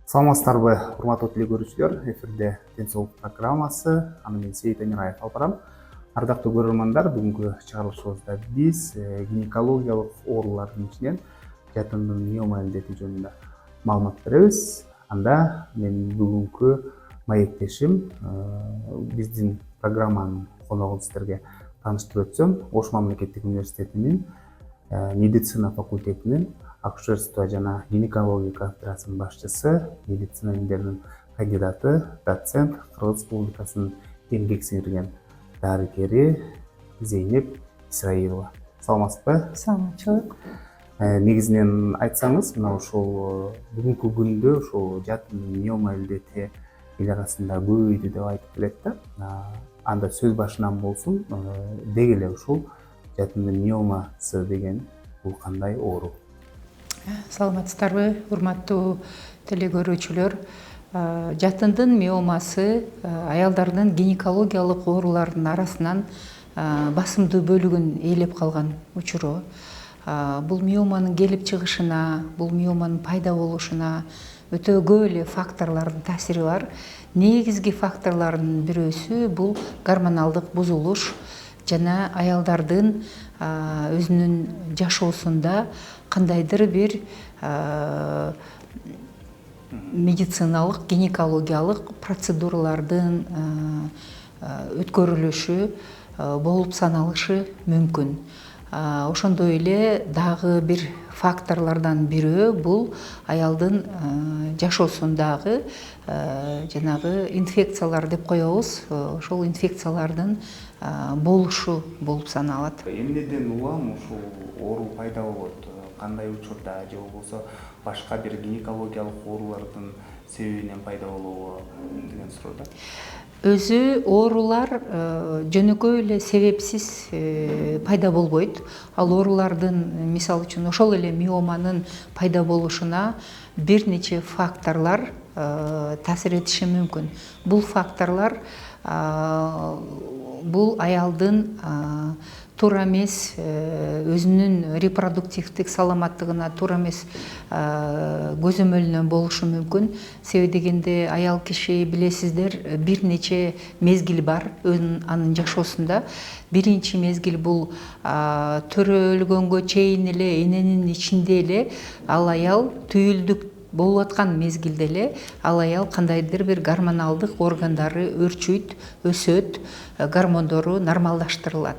Саламатсыздарбы, урматтуу телекөрүүчүлөр, эфирде Ден соолук программасы, аны мен Сейит Эмираев алып барам. Ардактуу көрөрмандар, бүгүнкү чыгарылышыбызда биз гинекологиялык оорулардын ичинен жатындын миома илдети жөнүндө маалымат беребиз. Анда мен бүгүнкү маектешим биздин программанын коногун сиздерге тааныштырып өтсөм, Ош мамлекеттик университетинин медицина факультетинин акушерство жана гинекология кафедрасынын башчысы, медицина илимдеринин кандидаты, доцент, Кыргыз Республикасынын эмгек сиңирген дарыгери Зейнеп Исраилова. Саламатсызбы? Саламатчылык. Негизинен айтсаңыз, мына ушул бүгүнкү күндө ушул жатындын миома илдети эл арасында көбөйдү деп айтып келет да. Анда сөз башынан болсун, деги эле ушул жатындын миомасы деген бул кандай оору? Саламатсыздарбы, урматтуу телекөрүүчүлөр. Жатындын миомасы аялдардын гинекологиялык оорулардын арасынан басымдуу бөлүгүн ээлеп калган учуру. Бул миоманын келип чыгышына, бул миоманын пайда болушуна өтө көп эле факторлордун таасири бар. Негизги факторлордун бирөөсү бул гормоналдык бузулуш жана аялдардын өзүнүн жашоосунда кандайдыр бир медициналык, гинекологиялык процедуралардын өткөрүлүшү болуп саналышы мүмкүн. Ошондой эле дагы бир факторлордон бирөө бул аялдын жашоосундагы жанагы инфекциялар деп коебуз. Ошол инфекциялардын болушу болуп саналат. Эмнеден улам ушул оору пайда болот? Кандай учурда же болбосо башка бир гинекологиялык оорулардын себебинен пайда болобу деген суроодо? Өзү оорулар жөнөкөй эле себепсиз пайда болбойт. Ал оорулардын, мисалы үчүн, ошол эле миоманын пайда болушуна бир нече факторлор таасир этиши мүмкүн. Бул факторлор бул аялдын туура эмес өзүнүн репродуктивдик саламаттыгына туура эмес көзөмөлүнөн болушу мүмкүн. Себеби дегенде аял киши, билесиздер, бир нече мезгил бар анын жашоосунда. Биринчи мезгил бул төрөлгөнгө чейин эле эненин ичинде эле ал аял түйүлдүк болуп аткан мезгилде эле ал аял кандайдыр бир гормоналдык органдары өрчүйт, өсөт, гормондору нормалдаштырылат.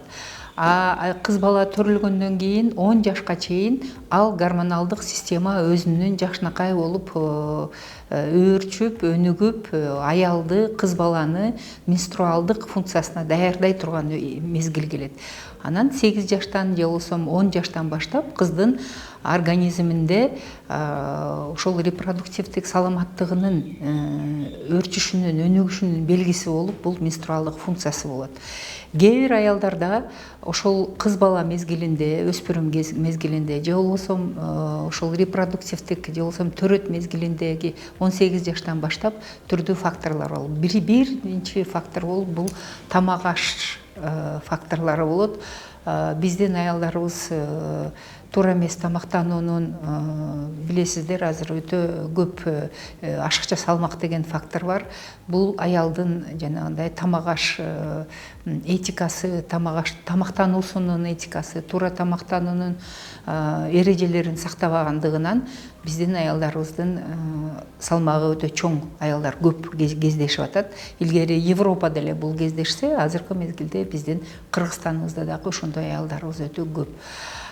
Кыз бала төрөлгөндөн кийин 10 жашка чейин ал гормоналдык система өзүнүн жакшынакай болуп өөрчүп, өнүгүп, аялды, кыз баланы менструалдык функциясына даярдай турган мезгил келет. Анан 8 жаштан же болбосо 10 жаштан баштап кыздын организминде ошол репродуктивдик саламаттыгынын өөрчүшүнүн, өнүгүшүнүн белгиси болуп бул менструалдык функциясы болот. Кээ бир аялдарда ошол кыз бала мезгилинде, өспүрүм мезгилинде же болбосо ошол репродуктивдик же болбосо төрөт мезгилиндеги 18 жаштан баштап түрдүү факторлор болот. Биринчи фактор болуп бул тамак аш факторлору болот. Биздин аялдарыбыз туура эмес тамактануунун, билесиздер, азыр өтө көп ашыкча салмак деген фактор бар. Бул аялдын жанагындай тамак аш этикасы, тамактануусунун этикасы, туура тамактануунун эрежелерин сактабагандыгынан биздин аялдарыбыздын салмагы өтө чоң аялдар көп кездешип атат. Илгери Европада эле бул кездешсе, азыркы мезгилде биздин Кыргызстаныбызда дагы ошондой аялдарыбыз өтө көп.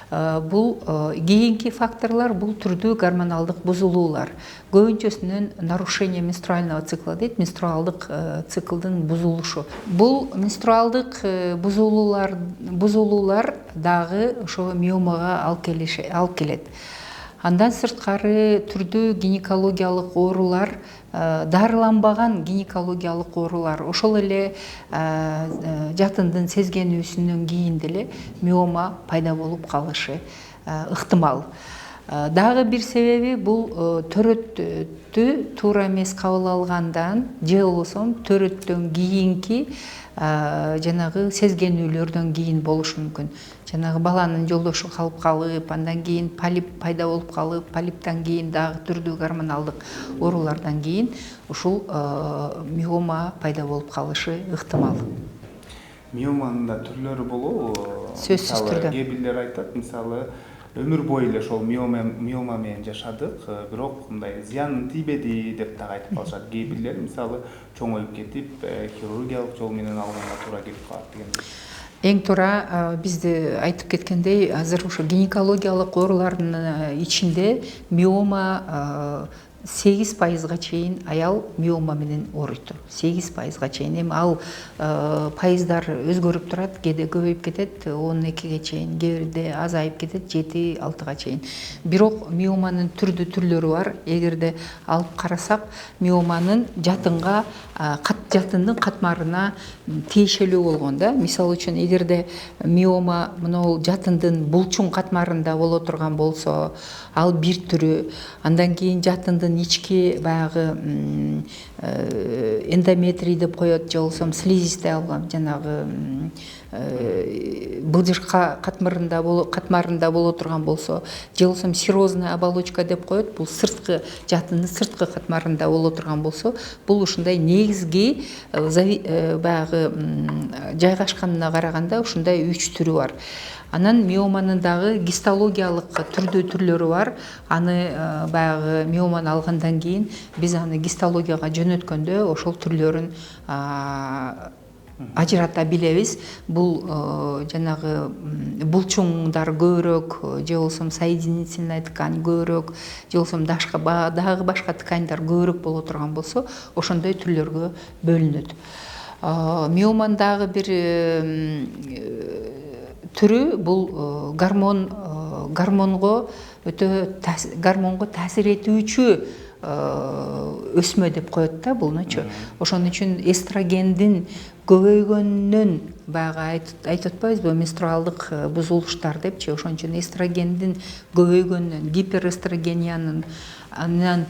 Бул кийинки факторлор бул түрдүү гормоналдык бузулуулар. Көбүнчөсүнөн нарушение менструального цикла дейт, менструалдык циклдын бузулушу. Бул менструалдык бузулуулар дагы ошо миомага алып келет. Андан сырткары түрдүү гинекологиялык оорулар, дарыланбаган гинекологиялык оорулар, ошол эле жатындын сезгенүүсүнөн кийин деле миома пайда болуп калышы ыктымал. Дагы бир себеби бул төрөттү туура эмес кабыл алгандан же болбосо төрөттөн кийинки жанагы сезгенүүлөрдөн кийин болушу мүмкүн. Жанагы баланын жолдошу калып калып, андан кийин полип пайда болуп калып, полиптен кийин дагы түрдүү гормоналдык оорулардан кийин ушул миома пайда болуп калышы ыктымал. Миоманын да түрлөрү болобу? Сөзсүз түрдө. Кээ бирлер айтат, мисалы, өмүр бою эле ошол миома менен жашадык, бирок мындай зыян тийбеди деп дагы айтып калышат. Кээ бирлер мисалы чоңоюп кетип, хирургиялык жол менен алганга туура келип калат дегендей. Эң туура бизди айтып кеткендей, азыр ошо гинекологиялык оорулардын ичинде миома 8%га чейин аял миома менен ооруйт. 8%га чейин. Эми ал пайыздар өзгөрүп турат, кээде көбөйүп кетет, 12ге чейин, кээде азайып кетет, 7-6га чейин. Бирок миоманын түрлөрү бар. Эгерде алып карасак, миоманын жатынга, жатындын катмарына тиешелүү болгон да. Мисалы үчүн, эгерде миома мынау жатындын булчуң катмарында боло турган болсо, ал бир түрү, андан кийин жатындын ички баягы эндометрий деп коет, же болбосо слизистый алган жанагы былжырка катмарында боло турган болсо, же болбосо серозная оболочка деп коет, бул сырткы жатындын сырткы катмарында боло турган болсо, бул ушундай негизги баягы жайгашканына караганда ушундай 3 түрү бар. Анан миоманын дагы гистологиялык түрлөрү бар. Аны баягы миоманы алгандан кийин биз аны гистологияга жөнөткөндө ошол түрлөрүн ажырата билебиз. Бул жанагы булчуңдар көбүрөөк, же болбосо соединительная ткань көбүрөөк, же болбосо дагы башка тканьдар көбүрөөк боло турган болсо, ошондой түрлөргө бөлүнөт. Миоманын дагы бир түрү бул гормонго таасир этүүчү өсмө деп коет да булнучу. Ошон үчүн эстрогендин көбөйгөнүнөн баягы айтып атпайбызбы, менструалдык бузулуштар депчи, ошон үчүн эстрогендин көбөйгөнүнөн, гиперэстрогениянын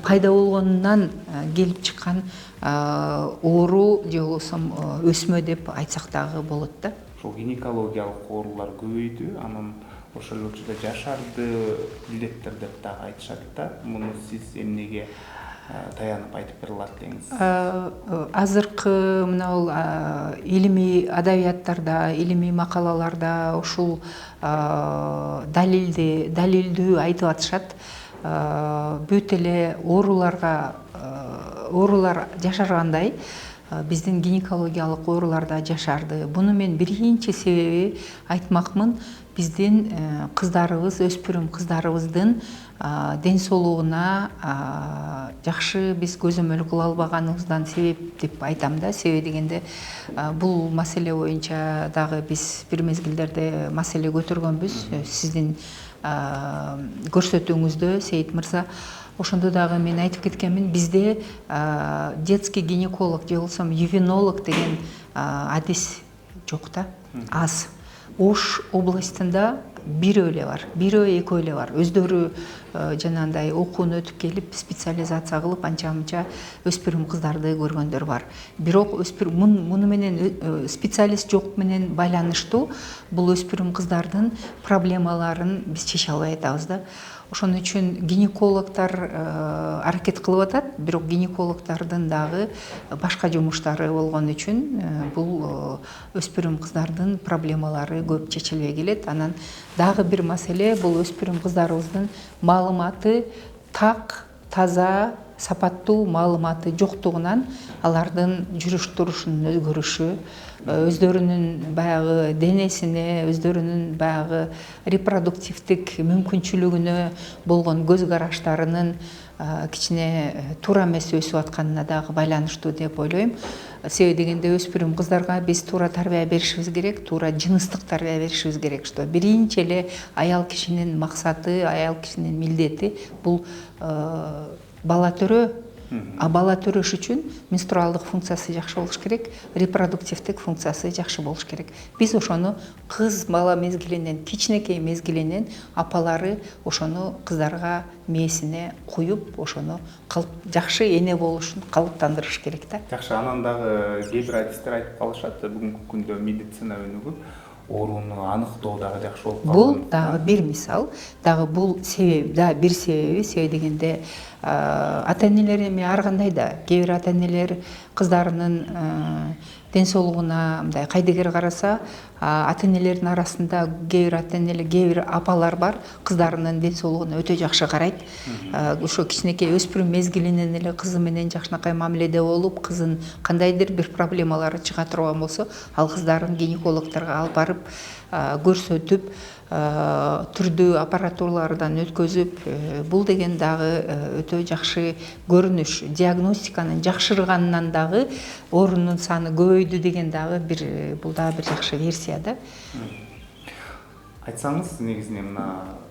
пайда болгонунан келип чыккан оору же болбосо өсмө деп айтсак дагы болот да. Ошол гинекологиялык оорулар көбөйдү, анан ошол учурда жашарды илдеттер деп дагы айтышат да. Муну сиз эмнеге таянып айтып бере алат деңиз? Азыркы мынау илимий адабияттарда, илимий макалаларда ушул далилдүү айтып атышат. Бүт эле оорулар жашаргандай биздин гинекологиялык оорулар да жашарды. Буну мен биринчи себеби айтмакмын, биздин кыздарыбыз, өспүрүм кыздарыбыздын ден соолугуна жакшы биз көзөмөл кыла албаганыбыздан себеп деп айтам да. Себеби дегенде бул маселе боюнча дагы биз бир мезгилдерде маселе көтөргөнбүз. Сиздин көрсөтүүңүздө, Сейит мырза, ошондо дагы мен айтып кеткенмин, бизде детский гинеколог же болбосо ювенолог деген адис жок да, аз. Ош областында бирөө эле бар, бирөө экөө эле бар. Өздөрү жанагындай окууну өтүп келип, специализация кылып, анча-мынча өспүрүм кыздарды көргөндөр бар. Бирок муну менен специалист жок менен байланыштуу бул өспүрүм кыздардын проблемаларын биз чече албай атабыз да. Ошон үчүн гинекологдор аракет кылып атат, бирок гинекологдордун дагы башка жумуштары болгон үчүн бул өспүрүм кыздардын проблемалары көп чечилбей келет. Анан дагы бир маселе, бул өспүрүм кыздарыбыздын маалыматы так, таза, сапаттуу маалыматы жоктугунан алардын жүрүш турушунун өзгөрүшү, өздөрүнүн баягы денесине, өздөрүнүн баягы репродуктивдик мүмкүнчүлүгүнө болгон көз караштарынын кичине туура эмес өсүп атканына дагы байланыштуу деп ойлойм. Себеби дегенде өспүрүм кыздарга биз туура тарбия беришибиз керек, туура жыныстык тарбия беришибиз керек. Что биринчи эле аял кишинин максаты, аял кишинин милдети бул бала төрөө, А бала төрөш үчүн менструалдык функциясы жакшы болуш керек, репродуктивдик функциясы жакшы болуш керек. Биз ошону кыз бала мезгилинен, кичинекей мезгилинен апалары ошону кыздарга мээсине куюп, ошону жакшы эне болушун калыптандырыш керек да. Жакшы, анан дагы кээ бир адистер айтып калышат, бүгүнкү күндө медицина өнүгүп, ооруну аныктоо дагы жакшы болуп калган. Бул дагы бир мисал, дагы бул себеп, да бир себеби дегенде ата-энелер эми ар кандай да, кээ бир ата-энелер кыздарынын ден соолугуна мындай кайдыгер караса, ата-энелердин арасында кээ бир ата-энелер, кээ бир апалар бар, кыздарынын ден соолугуна өтө жакшы карайт. Ошо кичинекей өспүрүм мезгилинен эле кызы менен жакшынакай мамиледе болуп, кызын кандайдыр бир проблемалары чыга турган болсо, ал кыздарын гинекологторго алып барып көрсөтүп, түрдүү аппаратуралардан өткөзүп, бул деген дагы өтө жакшы көрүнүш. Диагностиканын жакшырганынан дагы оорунун саны көбөйдү деген дагы бул дагы бир жакшы версия да. Айтсаңыз, негизинен мына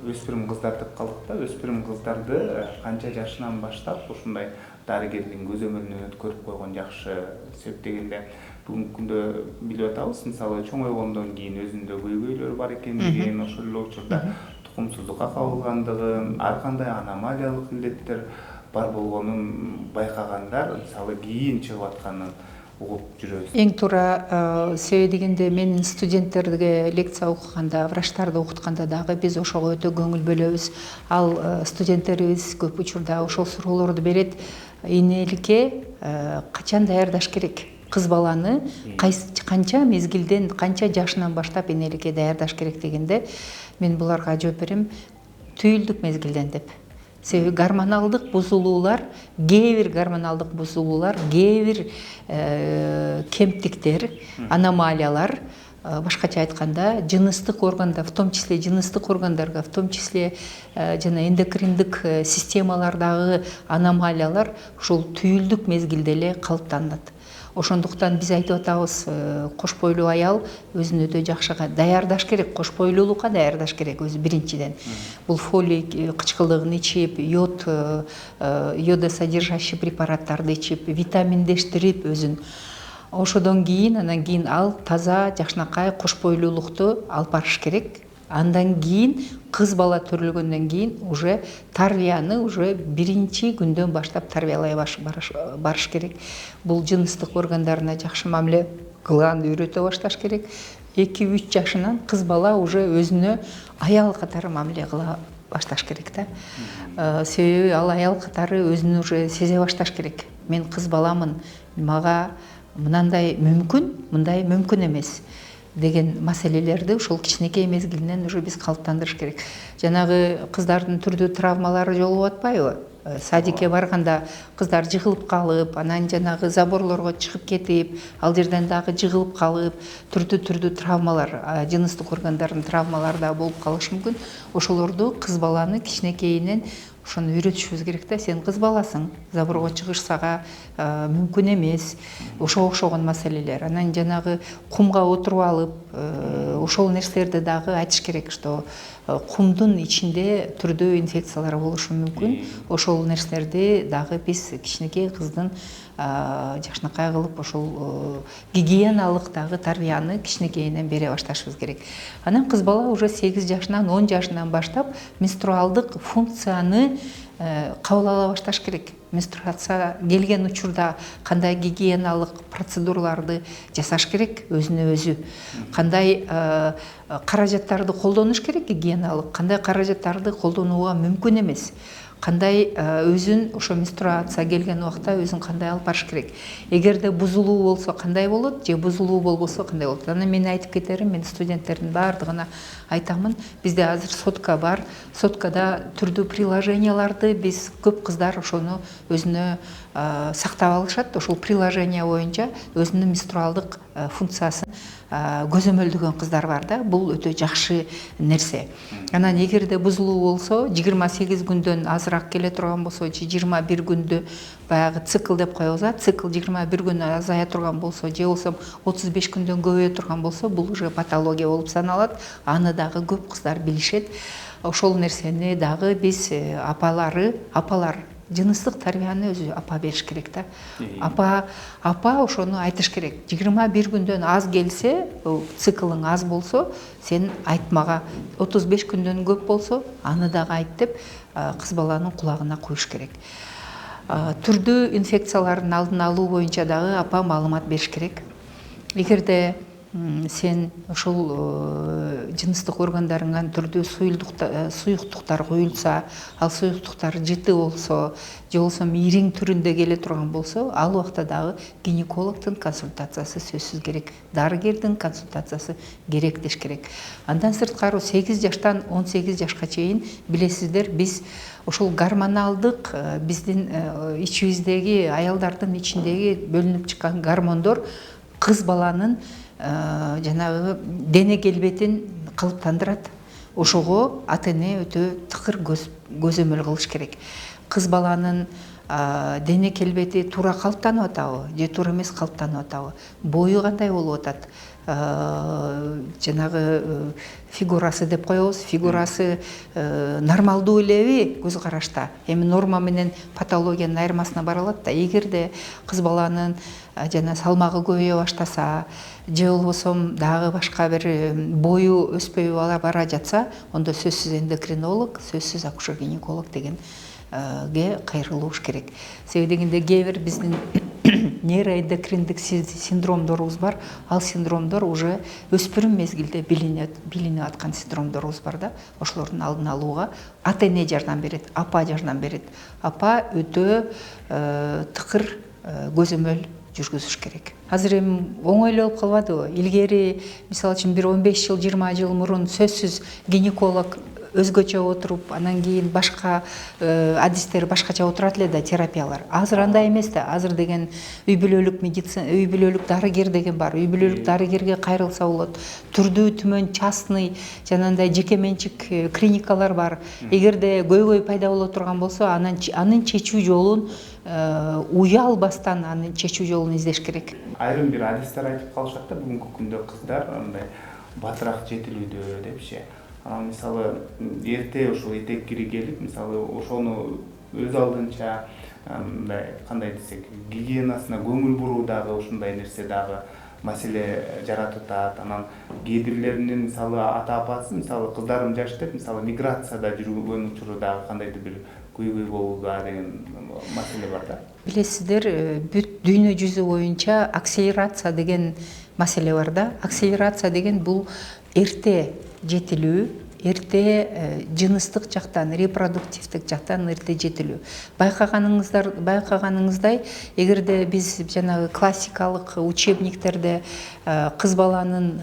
өспүрүм кыздар деп калдык да, өспүрүм кыздарды канча жашынан баштап ушундай дарыгердин көзөмөлүнөн өткөрүп койгон жакшы? Себеп дегенде бүгүнкү күндө билип атабыз, мисалы чоңойгондон кийин өзүндө көйгөйлөр бар экендигин, ошол эле учурда тукумсуздукка кабылгандыгын, ар кандай аномалиялык илдеттер бар болгонун байкагандар, мисалы кийин чыгып атканын угуп жүрөбүз. Эң туура себеби дегенде менин студенттерге лекция окуганда, врачтарды окутканда дагы биз ошого өтө көңүл бөлөбүз. Ал студенттерибиз көп учурда ошол суроолорду берет. Энеликке качан даярдаш керек? Кыз баланы канча мезгилден, канча жашынан баштап энеликке даярдаш керек дегенде, мен буларга жооп берем: түйүлдүк мезгилден деп. Себеби гормоналдык бузулуулар, кээ бир гормоналдык бузулуулар, кээ бир кемтиктер, аномалиялар, башкача айтканда, жыныстык органда, в том числе жыныстык органдарга, в том числе жана эндокриндик системалардагы аномалиялар ушул түйүлдүк мезгилде эле калыптанат. Ошондуктан биз айтып атабыз, кош бойлуу аял өзүн өтө жакшы даярдаш керек, кош бойлуулукка даярдаш керек өзү биринчиден. Бул фолий кычкылдыгын ичип, йодосодержащий препараттарды ичип, витаминдештирип өзүн. Ошодон кийин, анан кийин ал таза, жакшынакай кош бойлуулукту алып барыш керек. Андан кийин кыз бала төрөлгөндөн кийин уже тарбияны уже биринчи күндөн баштап тарбиялай барыш керек. Бул жыныстык органдарына жакшы мамиле кылганды үйрөтө башташ керек. 2-3 жашынан кыз бала уже өзүнө аял катары мамиле кыла башташ керек да. Себеби ал аял катары өзүн уже сезе башташ керек. Мен кыз баламын, мага мындай мүмкүн эмес деген маселелерди ушул кичинекей мезгилинен уже биз калыптандырыш керек. Жанагы кыздардын түрдүү травмалары жолугуп атпайбы? Садикке барганда кыздар жыгылып калып, анан жанагы заборлорго чыгып кетип, ал жерден дагы жыгылып калып, түрдүү травмалар, жыныстык органдардын травмалары да болуп калышы мүмкүн. Ошолорду кыз баланы кичинекейинен ошону үйрөтүшүбүз керек да. Сен кыз баласың, заборго чыгыш сага мүмкүн эмес. Ошого окшогон маселелер. Анан жанагы кумга отуруп алып, ошол нерселерди дагы айтыш керек, что кумдун ичинде түрдүү инфекциялар болушу мүмкүн. Ошол нерселерди дагы биз кичинекей кыздын жакшынакай кылып ошол гигиеналык дагы тарбияны кичинекейинен бере башташыбыз керек. Анан кыз бала уже 8 жашынан, 10 жашынан баштап менструалдык функцияны кабыл ала башташ керек. Менструация келген учурда кандай гигиеналык процедураларды жасаш керек өзүнө өзү, кандай каражаттарды колдонуш керек гигиеналык, кандай каражаттарды колдонууга мүмкүн эмес, кандай өзүн ошо менструация келген убакта өзүн кандай алып барыш керек. Эгерде бузулуу болсо кандай болот, же бузулуу болбосо кандай болот. Анан мен айтып кетерим, мен студенттердин баардыгына айтамын, бизде азыр сотка бар. Соткада түрдүү приложенияларды биз көп кыздар ошону өзүнө сактап алышат. Ошол приложение боюнча өзүнүн менструалдык функциясын көзөмөлдөгөн кыздар бар да. Бул өтө жакшы нерсе. Анан эгерде бузулуу болсо, 28 күндөн азыраак келе турган болсо, 21 күндү баягы цикл деп коебуз, цикл 21 күн азая турган болсо, же болсо 35 күндөн көбөйө турган болсо, бул уже патология болуп саналат. Аны дагы көп кыздар билишет. Ошол нерсени дагы биз апалар жыныстык тарбияны өзү апа бериш керек да. Апа ошону айтыш керек. 21 күндөн аз келсе, циклың аз болсо, сен айтмага. 35 күндөн көп болсо, аны дагы айт деп кыз баланын кулагына куюш керек. Түрдүү инфекциялардын алдын алуу боюнча дагы апа маалымат бериш керек. Эгерде сен ошол жыныстык органдарыңан түрдүү суюктуктар куюлса, ал суюктуктар жыты болсо, же болбосо ириң түрүндө келе турган болсо, ал убакта дагы гинекологдун консультациясы сөзсүз керек, дарыгердин консультациясы керек деш керек. Андан сырткары 8 жаштан 18 жашка чейин билесиздер, биз ошол гормоналдык биздин ичибиздеги, аялдардын ичиндеги бөлүнүп чыккан гормондор кыз баланын жанагы дене келбетин калыптандырат. Ошого ата-эне өтө тыкыр көзөмөл кылыш керек. Кыз баланын дене келбети туура калыптанып атабы, же туура эмес калыптанып атабы, бою кандай болуп атат, жанагы фигурасы деп коебуз, фигурасы нормалдуу элеби көз карашта. Эми норма менен патологиянын айырмасына бара алат да. Эгерде кыз баланын жана салмагы көбөйө баштаса, же болбосо дагы башка бир бою өспөй бара жатса, ондо сөзсүз эндокринолог, сөзсүз акушер-гинеколог дегенге кайрылыш керек. Себеби дегенде кээ бир биздин нейроэндокриндик синдромдорубуз бар. Ал синдромдор уже өспүрүм мезгилде билинип аткан синдромдорубуз бар да. Ошолордун алдын алууга ата-эне жардам берет, апа жардам берет. Апа өтө тыкыр көзөмөл жүргүзүш керек. Азыр эми оңойлоп калбадыбы? Илгери, мисалы үчүн, бир 15 жыл, 20 жыл мурун сөзсүз гинеколог өзгөчө отуруп, анан кийин башка адистер башкача отурат эле да, терапиялар. Азыр андай эмес да. Азыр деген үй бүлөлүк медицина, үй бүлөлүк дарыгер деген бар. Үй бүлөлүк дарыгерге кайрылса болот. Түрдүү түмөн частный, жанагындай жеке менчик клиникалар бар. Эгерде көйгөй пайда боло турган болсо, анын чечүү жолун уялбастан анын чечүү жолун издеш керек. Айрым бир адистер айтып калышат да, бүгүнкү күндө кыздар андай батыраак жетилүүдө депчи. Мисалы, эрте ошол этек кири келип, мисалы, ошону өз алдынча кандай десек, гигиенасына көңүл буруу дагы ушундай нерсе дагы маселе жаратып атат. Анан кээ бирлеринин, мисалы, ата-апасы, мисалы, кыздарым жаш деп, мисалы, миграцияда жүргөн учуру дагы кандайдыр бир көйгөй болууда деген маселе бар да. Билесиздер, бүт дүйнө жүзү боюнча акселерация деген маселе бар да. Акселерация деген бул эрте жетилүү, эрте жыныстык жактан, репродуктивдик жактан эрте жетилүү. Байкаганыңыздай, эгерде биз жанагы классикалык учебниктерде кыз баланын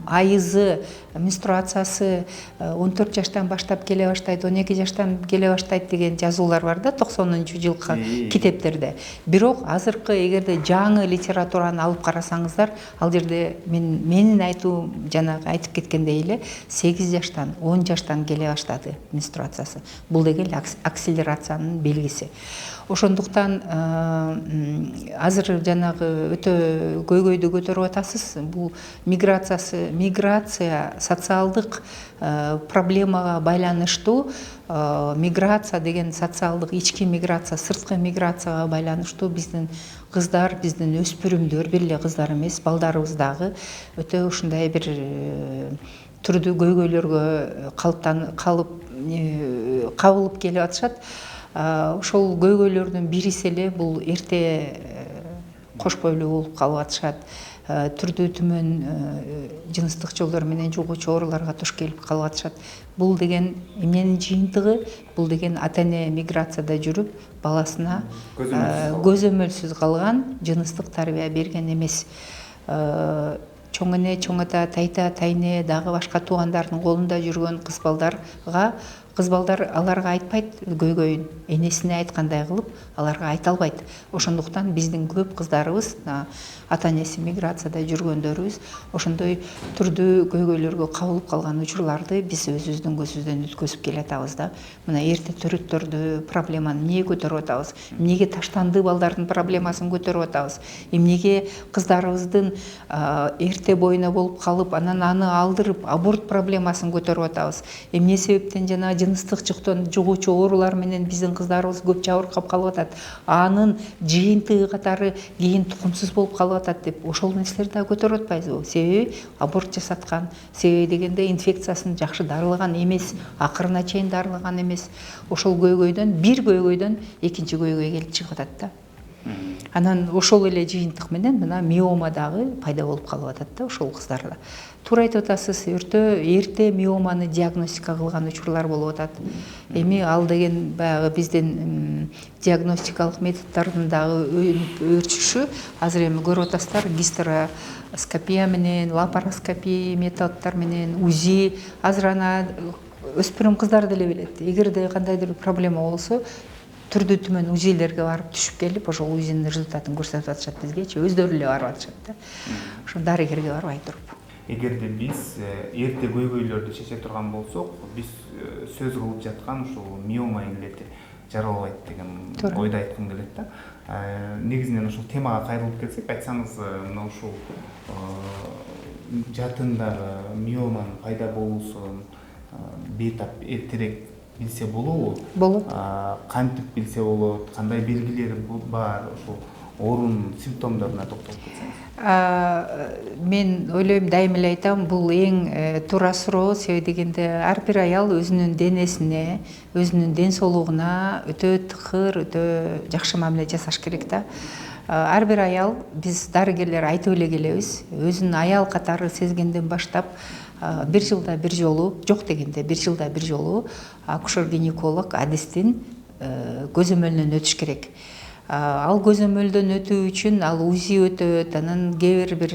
айызы, менструациясы 14 жаштан баштап келе баштайт, 12 жаштан келе баштайт деген жазуулар бар да, 90-жылкы китептерде. Бирок азыркы эгерде жаңы литератураны алып карасаңыздар, ал жерде менин айтуум жанагы айтып кеткендей эле 8 жаштан, 10 жаштан келе баштады менструациясы. Бул деген акселерациянын белгиси. Ошондуктан азыр жанагы өтө көйгөйдү көтөрүп атасыз. Бул миграция социалдык проблемага байланыштуу. Миграция деген социалдык, ички миграция, сырткы миграцияга байланыштуу биздин кыздар, биздин өспүрүмдөр, бир эле кыздар эмес, балдарыбыз дагы өтө ушундай бир түрдүү көйгөйлөргө кабылып келип атышат. Ошол көйгөйлөрдүн бириси эле бул эрте кош бойлуу болуп калып атышат. Түрдүү түмөн жыныстык жолдор менен жугуучу ооруларга туш келип калып атышат. Бул деген эмненин жыйынтыгы? Бул деген ата-эне миграцияда жүрүп, баласына көзөмөлсүз калган, жыныстык тарбия берген эмес. Чоң эне, чоң ата, тайта, тайне, дагы башка туугандардын колунда жүргөн кыз балдар аларга айтпайт көйгөйүн, энесине айткандай кылып аларга айта албайт. Ошондуктан биздин көп кыздарыбыз, ата-энеси миграцияда жүргөндөрүбүз ошондой түрдүү көйгөйлөргө кабылып калган учурларды биз өзүбүздүн көзүбүздөн өткөзүп келатабыз да. Мына эрте төрөттөрдү проблеманы эмнеге көтөрүп атабыз? Эмнеге таштанды балдардын проблемасын көтөрүп атабыз? Эмнеге кыздарыбыздын эрте бойно болуп калып, анан аны алдырып, аборт проблемасын көтөрүп атабыз? Эмне себептен жана жыныстык жуктан жугуучу оорулар менен биздин кыздарыбыз көп жабыркап калып атат. Анын жыйынтыгы катары кийин тукумсуз болуп калып атат деп ошол нерселерди да көтөрүп атпайбызбы? Себеби аборт жасаткан, себеби дегенде инфекциясын жакшы дарылаган эмес, акырына чейин дарылаган эмес. Ошол бир көйгөйдөн экинчи көйгөйгө келип чыгып атат да. Анан ошол эле жыйынтык менен мына миома дагы пайда болуп калып атат да ошол кыздарда. Туура айтып атасыз, эрте миоманы диагностика кылган учурлар болуп атат. Эми ал деген баягы биздин диагностикалык методдордун дагы өөрчүшү. Азыр эми көрүп атасыздар, гистероскопия менен, лапароскопия методдор менен, УЗИ. Азыр ана өспүрүм кыздар деле билет. Эгерде кандайдыр бир проблема болсо, түрдүү түмөн УЗИлерге барып түшүп келип, ошол УЗИнин результатын көрсөтүп атышат бизгечи, өздөрү эле барып атышат да. Ошо дарыгерге барбай туруп. Эгерде биз эрте көйгөйлөрдү чече турган болсок, биз сөз кылып жаткан ушул миома иллети жаралбайт деген ойду айткым келет да. Негизинен ушул темага кайрылып келсек, айтсаңыз, мына ушул жатындагы миоманын пайда болуусун бейтап эртерээк билсе болобу? Болот. Кантип билсе болот? Кандай белгилери бар? Ошол оорунун симптомдоруна токтолуп кетсеңиз. Мен ойлойм, дайыма эле айтам, бул эң туура суроо. Себеби дегенде ар бир аял өзүнүн денесине, өзүнүн ден соолугуна өтө тыкыр, өтө жакшы мамиле жасаш керек да. Ар бир аял, биз дарыгерлер айтып эле келебиз, өзүн аял катары сезгенден баштап бир жылда бир жолу, жок дегенде бир жылда бир жолу акушер-гинеколог адистин көзөмөлүнөн өтүш керек. Ал көзөмөлдөн өтүү үчүн ал УЗИ өтөт, анан кээ бир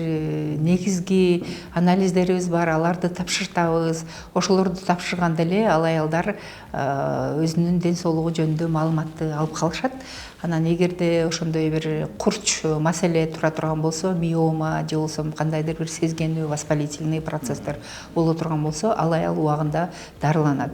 негизги анализдерибиз бар, аларды тапшыртабыз. Ошолорду тапшырганда эле ал аялдар өзүнүн ден соолугу жөнүндө маалыматты алып калышат. Анан эгерде ошондой бир курч маселе тура турган болсо, миома же болбосо кандайдыр бир сезгенүү, воспалительный процесстер боло турган болсо, ал аял убагында дарыланат.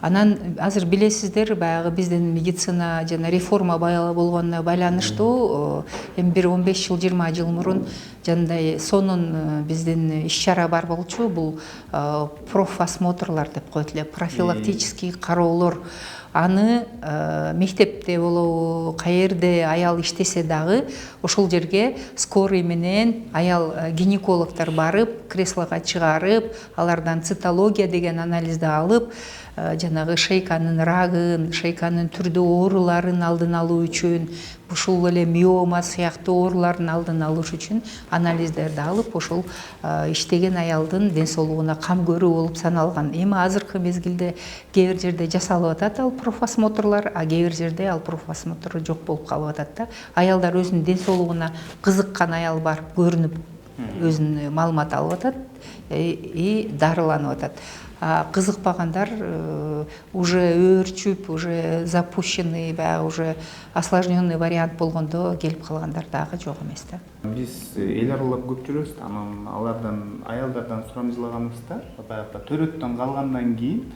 Анан азыр билесиздер, баягы биздин медицина жана реформа болгонуна байланыштуу эми бир 15 жыл, 20 жыл мурун жандай сонун биздин иш-чара бар болчу. Бул профосмотрлар деп коет эле, профилактический кароолор. Аны мектепте болобу, каерде аял иштесе дагы ошол жерге скорый менен аял гинекологдор барып, креслого чыгарып, алардан цитология деген анализди алып, жанагы шейканын рагын, шейканын түрдүү ооруларын алдын алуу үчүн, ушул эле миома сыяктуу оорулардын алдын алыш үчүн анализдерди алып, ошол иштеген аялдын ден соолугуна кам көрүү болуп саналган. Эми азыркы мезгилде кээ бир жерде жасалып атат ал профосмотрлар, а кээ бир жерде ал профосмотр жок болуп калып атат да. Аялдар өзүнүн ден соолугуна кызыккан аял барып көрүнүп, өзүнүн маалымат алып атат и дарыланып атат. Кызыкпагандар уже өөрчүп, уже запущенный, уже осложненный вариант болгондо келип калгандар дагы жок эмес да. Биз эл аралап көп жүрөбүз, анан алардан, аялдардан сурамжылаганыбызда, баягы төрөттөн калгандан кийин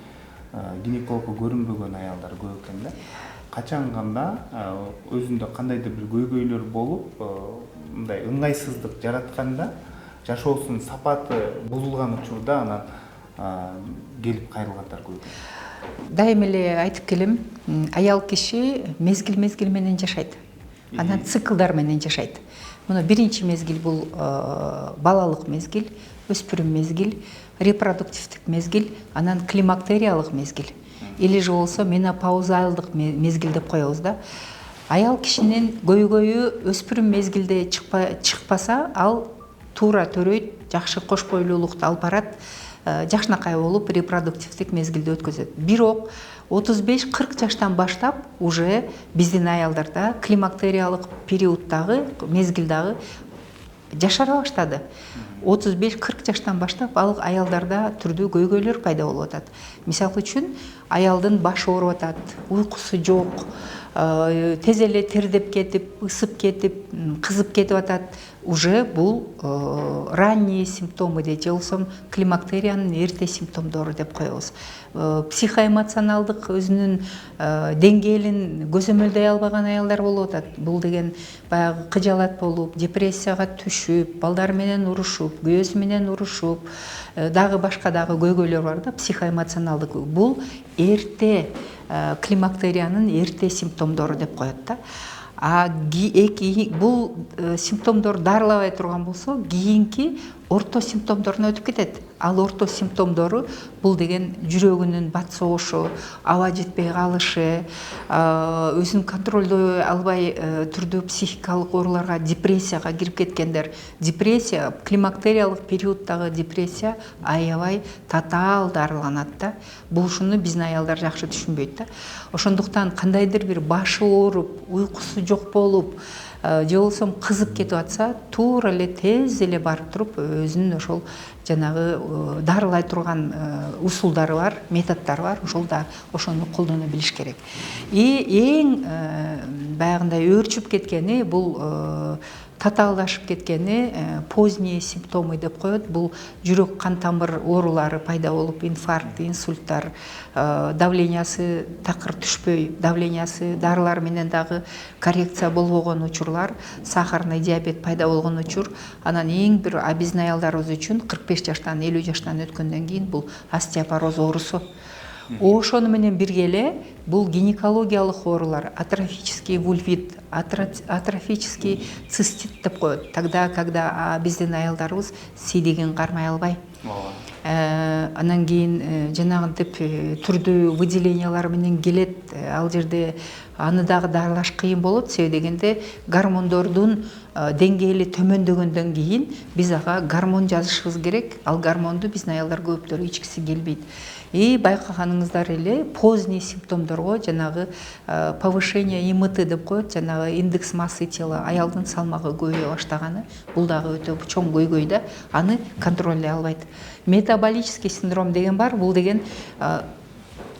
гинекологко көрүнбөгөн аялдар көп экен да. Качан гана өзүндө кандайдыр бир көйгөйлөр болуп, мындай ыңгайсыздык жаратканда, жашоосунун сапаты бузулган учурда анан келип кайрылгандар көп. Дайыма эле айтып келем, аял киши мезгил менен жашайт. Анан циклдар менен жашайт. Мына биринчи мезгил бул балалык мезгил, өспүрүм мезгил, репродуктивдик мезгил, анан климактериялык мезгил. Или же болсо менопаузалдык мезгил деп коебуз да. Аял кишинин көйгөйү өспүрүм мезгилде чыкпаса, ал туура төрөйт, жакшы кош бойлуулукту алып барат, жакшынакай болуп репродуктивдик мезгилди өткөзөт. Бирок 35-40 жаштан баштап уже биздин аялдарда климактериялык периоддагы мезгил дагы жашара баштады. 35-40 жаштан баштап ал аялдарда түрдүү көйгөйлөр пайда болуп атат. Мисалы үчүн, аялдын башы ооруп атат, уйкусу жок, тез эле тердеп кетип, ысып кетип, кызып кетип атат, уже бул ранние симптомы же болбосо климактериянын эрте симптомдору деп коебуз. Психоэмоционалдык өзүнүн деңгээлин көзөмөлдөй албаган аялдар болуп атат. Бул деген баягы кыжалат болуп, депрессияга түшүп, балдары менен урушуп, күйөөсү менен урушуп, дагы башка дагы көйгөйлөр бар да, психоэмоционалдык. Бул эрте климактериянын эрте симптомдору деп коет да. Бул симптомдор дарылабай турган болсо, кийинки орто симптомдоруна өтүп кетет. Ал орто симптомдору бул деген жүрөгүнүн бат согушу, аба жетпей калышы, өзүн контролдой албай түрдүү психикалык ооруларга, депрессияга кирип кеткендер. Депрессия, климактериялык периоддагы депрессия аябай татаал дарыланат да. Ушуну биздин аялдар жакшы түшүнбөйт да. Ошондуктан кандайдыр бир башы ооруп, уйкусу жок болуп, же болбосо кызып кетип атса, туура эле тез эле барып туруп өзүнүн ошол жанагы дарылай турган усулдары бар, методдору бар, ошону колдоно билиш керек. Эң баягындай өөрчүп кеткени бул татаалдашып кеткени поздние симптомы деп коет. Бул жүрөк кан тамыр оорулары пайда болуп, инфаркт, инсульттар, давлениясы такыр түшпөй, давлениясы дарылар менен дагы коррекция болбогон учурлар, сахарный диабет пайда болгон учур. Анан эң бир биздин аялдарыбыз үчүн 45 жаштан 50 жаштан өткөндөн кийин бул остеопороз оорусу. Ошону менен бирге эле бул гинекологиялык оорулар, атрофический вульвит, атрофический цистит деп коет. Тогда, когда биздин аялдарыбыз сийдигин кармай албай. Анан кийин жанагынтип түрдүү выделениялар менен келет. Ал жерде аны дагы дарылаш кыйын болот. Себеби дегенде гормондордун деңгээли төмөндөгөндөн кийин биз ага гормон жазышыбыз керек. Ал гормонду биздин аялдар көптөрү ичкиси келбейт. Байкаганыңыздар эле поздний симптомдорго жанагы повышение ИМТ деп коет, жанагы индекс массы тела, аялдын салмагы көбөйө баштаганы, бул дагы өтө чоң көйгөй да, аны контролдой албайт. Метаболический синдром деген бар, бул деген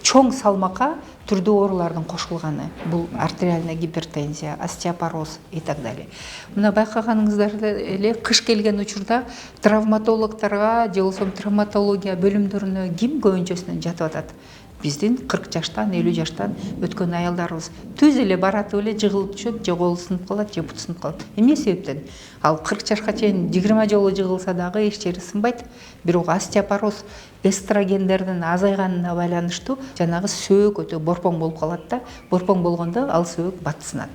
чоң салмакка түрдүү оорулардын кошулганы. Бул артериальная гипертензия, остеопороз и так далее. Мына байкаганыңыздар эле кыш келген учурда травматологторго же болбосо травматология бөлүмдөрүнө ким көбүнчөсүнөн жатып атат? Биздин 40 жаштан 50 жаштан өткөн аялдарыбыз түз эле баратып эле жыгылып түшөт, же колу сынып калат, же буту сынып калат. Эмне себептен? Ал 40 жашка чейин 20 жолу жыгылса дагы эч жери сынбайт. Бирок остеопороз эстрогендердин азайганына байланыштуу жанагы сөөк өтө борпоң болуп калат да. Борпоң болгондо ал сөөк бат сынат.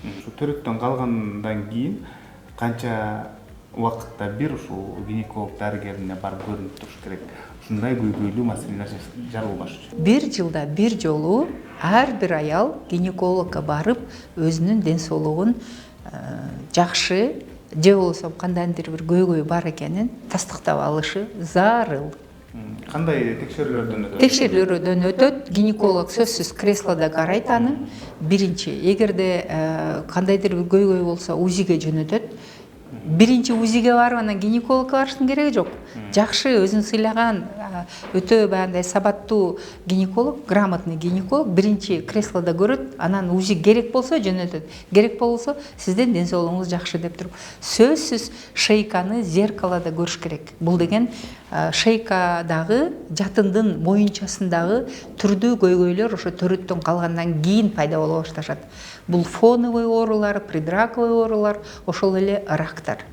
Ушу төрөктөн калгандан кийин канча убакытта бир ушул гинеколог дарыгерине барып көрүнүп туруш керек? Ушундай көйгөйлүү маселелер жаралбаш үчүн. Бир жылда бир жолу ар бир аял гинекологко барып өзүнүн ден соолугун жакшы же болбосо кандайдыр бир көйгөй бар экенин тастыктап алышы зарыл. Кандай текшерүүлөрдөн өтөт? Текшерүүлөрдөн өтөт. Гинеколог сөзсүз креслода карайт аны. Биринчи, эгерде кандайдыр бир көйгөй болсо УЗИге жөнөтөт. Биринчи УЗИге барып анан гинекологко барыштын кереги жок. Жакшы өзүн сыйлаган өтө баягындай сабаттуу гинеколог, грамотный гинеколог биринчи креслода көрөт, анан УЗИ керек болсо жөнөтөт. Керек болсо сиздин ден соолугуңуз жакшы деп туруп. Сөзсүз шейканы зеркалада көрүш керек. Бул деген шейкадагы жатындын моюнчасындагы түрдүү көйгөйлөр ошо төрөттөн калгандан кийин пайда боло башташат. Бул фоновый оорулар, предраковый оорулар, ошол эле рактар.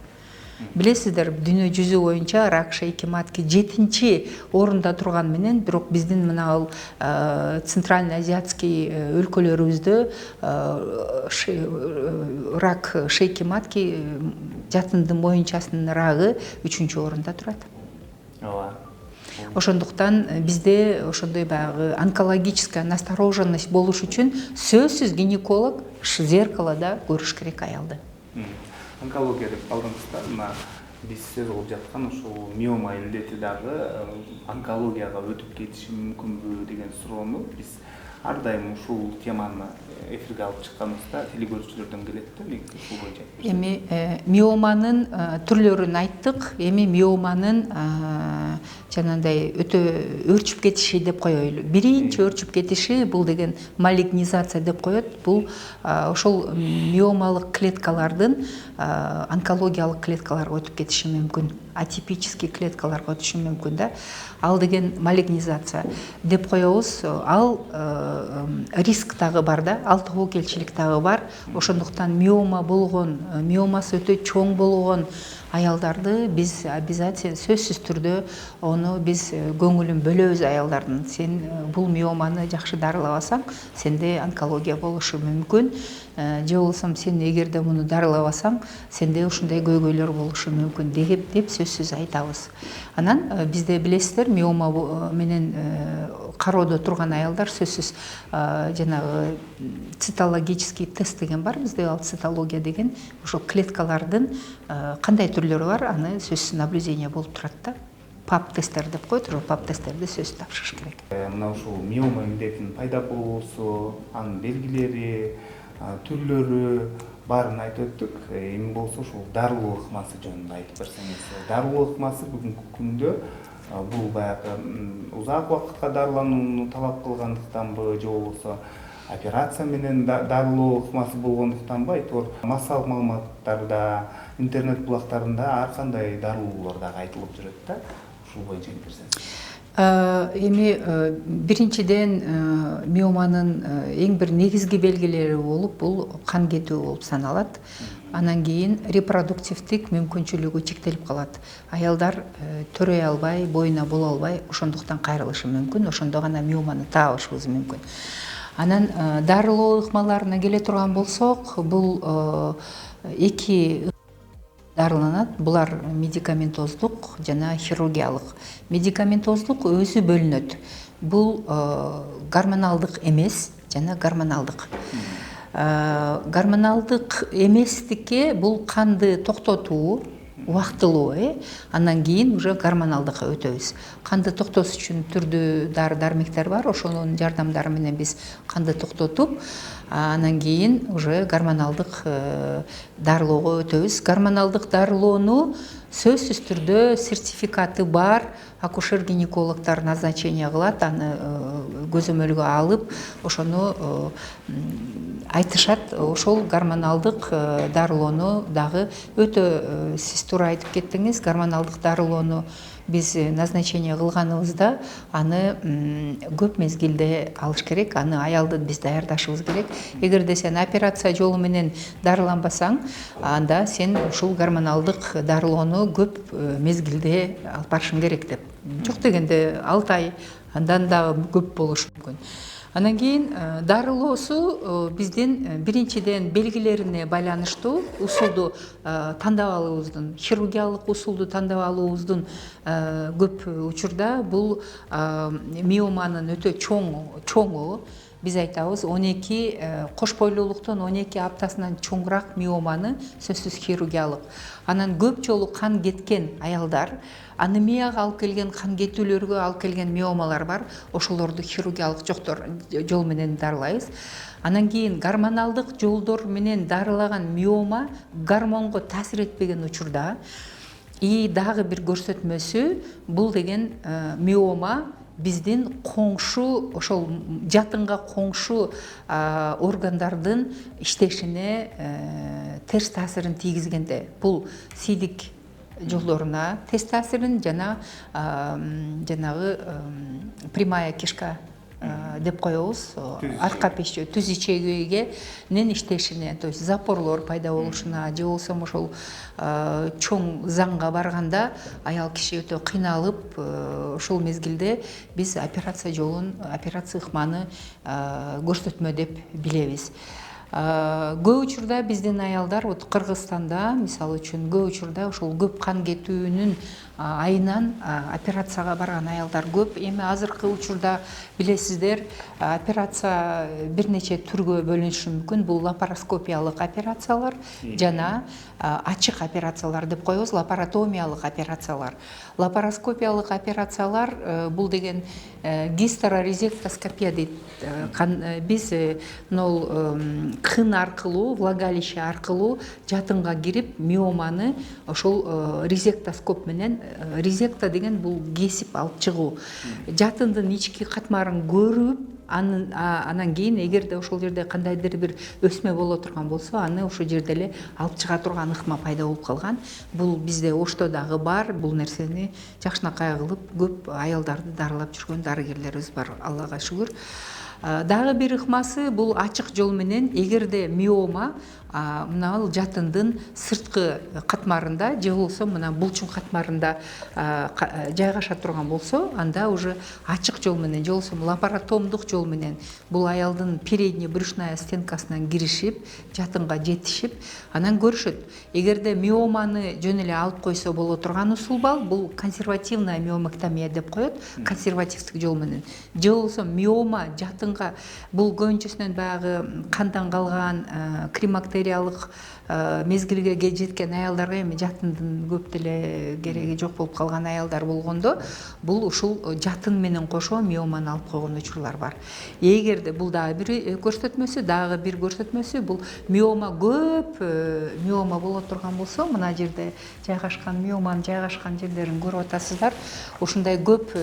Билесиздер, дүйнө жүзү боюнча рак шейки матки 7-чи орунда турган менен, бирок биздин мына центральный азиатский өлкөлөрүбүздө рак шейки матки жатындын моюнчасынын рагы 3-чү орунда турат. Ошондуктан бизде ошондой баягы онкологическая настороженность болуш үчүн сөзсүз гинеколог зеркалада көрүш керек аялды. Онкология деп калдыңыздар, мына биз сөз кылып жаткан ушул миома илдети дагы онкологияга өтүп кетиши мүмкүнбү деген суроону биз ар дайым ушул теманы эфирге алып чыкканыбызда телекөрүүчүлөрдөн келет да, негизи ушул боюнча. Эми миоманын түрлөрүн айттык. Эми миоманын жанагындай өтө өрчүп кетиши деп коелу. Биринчи өрчүп кетиши бул деген малигнизация деп коет. Бул ошол миомалык клеткалардын онкологиялык клеткаларга өтүп кетиши мүмкүн. Атипический клеткаларга өтүшү мүмкүн да. Ал деген малигнизация деп коебуз. Ал риск дагы бар да, ал тобокелчилик дагы бар. Ошондуктан миома болгон, миомасы өтө чоң болгон аялдарды биз обязательно сөзсүз түрдө ону биз көңүлүн бөлөбүз аялдардын. Сен бул миоманы жакшы дарылабасаң, сенде онкология болушу мүмкүн. Же болбосо сен эгерде муну дарылабасаң, сенде ушундай көйгөйлөр болушу мүмкүн деп сөзсүз айтабыз. Анан бизде билесиздер, миома менен кароодо турган аялдар сөзсүз жанагы цитологический тест деген бар бизде, ал цитология деген ошол клеткалардын кандай түрлөрү бар, аны сөзсүз наблюдение болуп турат да. ПАП тесттер деп коет, ошол ПАП тесттерди сөзсүз тапшырыш керек. Мына ушул миома индетинин пайда болуусу, анын белгилери, түрлөрү баарын айтып өттүк. Эми болсо ушул дарылоо ыкмасы жөнүндө айтып берсеңиз. Дарылоо ыкмасы бүгүнкү күндө бул баягы узак убакытка дарыланууну талап кылгандыктанбы, же болбосо операция менен дарылоо ыкмасы болгондуктанбы, айтор массалык маалыматтарда, интернет булактарында ар кандай дарылоолор дагы айтылып жүрөт да. Ушул боюнча айтып берсеңиз. Эми биринчиден миоманын эң бир негизги белгилери болуп, бул кан кетүү болуп саналат. Анан кийин репродуктивдик мүмкүнчүлүгү чектелип калат. Аялдар төрөй албай, боюна боло албай, ошондуктан кайрылышы мүмкүн, ошондо гана миоманы табышыбыз мүмкүн. Анан дарылоо ыкмаларына келе турган болсок, бул эки дарыланат. Булар медикаментоздук жана хирургиялык. Медикаментоздук өзү бөлүнөт. Бул гормоналдык эмес жана гормоналдык. Гормоналдык эместикке бул канды токтотуу убактылуу, андан кийин уже гормоналдыкка өтөбүз. Канды токтотуш үчүн түрдүү дары-дармектер бар, ошонун жардамдары менен биз канды токтотуп, анан кийин уже гормоналдык дарылоого өтөбүз. Гормоналдык дарылоону сөзсүз түрдө сертификаты бар акушер-гинекологдор назначение кылат, аны көзөмөлгө алып, ошону айтышат. Ошол гормоналдык дарылоону дагы өтө сиз туура айтып кеттиңиз. Гормоналдык дарылоону биз назначение кылганыбызда аны көп мезгилде алыш керек, аны аялды биз даярдашыбыз керек. Эгерде сен операция жолу менен дарыланбасаң, анда сен ушул гормоналдык дарылоону көп мезгилде алып барышың керек деп. Жок дегенде 6 ай, андан дагы көп болушу мүмкүн. Анан кийин дарылоосу биздин биринчиден белгилерине байланыштуу усулду тандап алуубуздун, хирургиялык усулду тандап алуубуздун көп учурда бул миоманын өтө чоңу, биз айтабыз 12 кош бойлуулуктан 12 аптасынан чоңураак миоманы сөзсүз хирургиялык. Анан көп жолу кан кеткен аялдар, анемияга алып келген, кан кетүүлөргө алып келген миомалар бар. Ошолорду хирургиялык жол менен дарылайбыз. Анан кийин гормоналдык жолдор менен дарылаган миома гормонго таасир этпеген учурда и дагы бир көрсөтмөсү, бул деген миома биздин коңшу, ошол жатынга коңшу органдардын иштешине терс таасирин тийгизгенде, бул сийдик жолдоруна терс таасирин жана жанагы прямая кишка деп коебуз, арка печче, түз ичегинин иштешине, то есть запорлор пайда болушуна, же болбосо ошол чоң занга барганда аял киши өтө кыйналып, ошол мезгилде биз операция жолун, операция ыкманы көрсөтмө деп билебиз. Көп учурда биздин аялдар Кыргызстанда, мисалы үчүн, көп учурда ошол көп кан кетүүнүн айынан операцияга барган аялдар көп. Эми азыркы учурда билесиздер, операция бир нече түргө бөлүнүшү мүмкүн. Бул лапароскопиялык операциялар жана ачык операциялар деп коебуз, лапаротомиялык операциялар. Лапароскопиялык операциялар бул деген гистерорезектоскопия дейт. Биз кын аркылуу, влагалище аркылуу жатынга кирип, миоманы ошол резектоскоп менен, резекта деген бул кесип алып чыгуу. Жатындын ички катмарын көрүп, анан кийин эгерде ошол жерде кандайдыр бир өсмө боло турган болсо, аны ошол жерде эле алып чыга турган ыкма пайда болуп калган. Бул бизде Ошто дагы бар. Бул нерсени жакшынакай кылып көп аялдарды дарылап жүргөн дарыгерлерибиз бар, Аллага шүгүр. Дагы бир ыкмасы бул ачык жол менен, эгерде миома мына жатындын сырткы катмарында же болбосо мына булчуң катмарында жайгаша турган болсо, анда уже ачык жол менен же болбосо лапаротомдук жол менен бул аялдын передний брюшная стенкасынан киришип, жатынга жетишип, анан көрүшөт. Эгерде миоманы жөн эле алып койсо боло турган усулбал, бул консервативная миомэктомия деп коет, консервативдик жол менен. Же болбосо миома жатынга, бул көбүнчөсүнөн баягы кандан калган кремактериялык мезгилге жеткен аялдарга, эми жатындын көп деле кереги жок болуп калган аялдар болгондо, бул ушул жатын менен кошо миоманы алып койгон учурлар бар. Эгерде бул дагы бир көрсөтмөсү, дагы бир көрсөтмөсү, бул миома көп миома боло турган болсо, мына жерде жайгашкан миоманын жайгашкан жерлерин көрүп атасыздар. Ушундай көп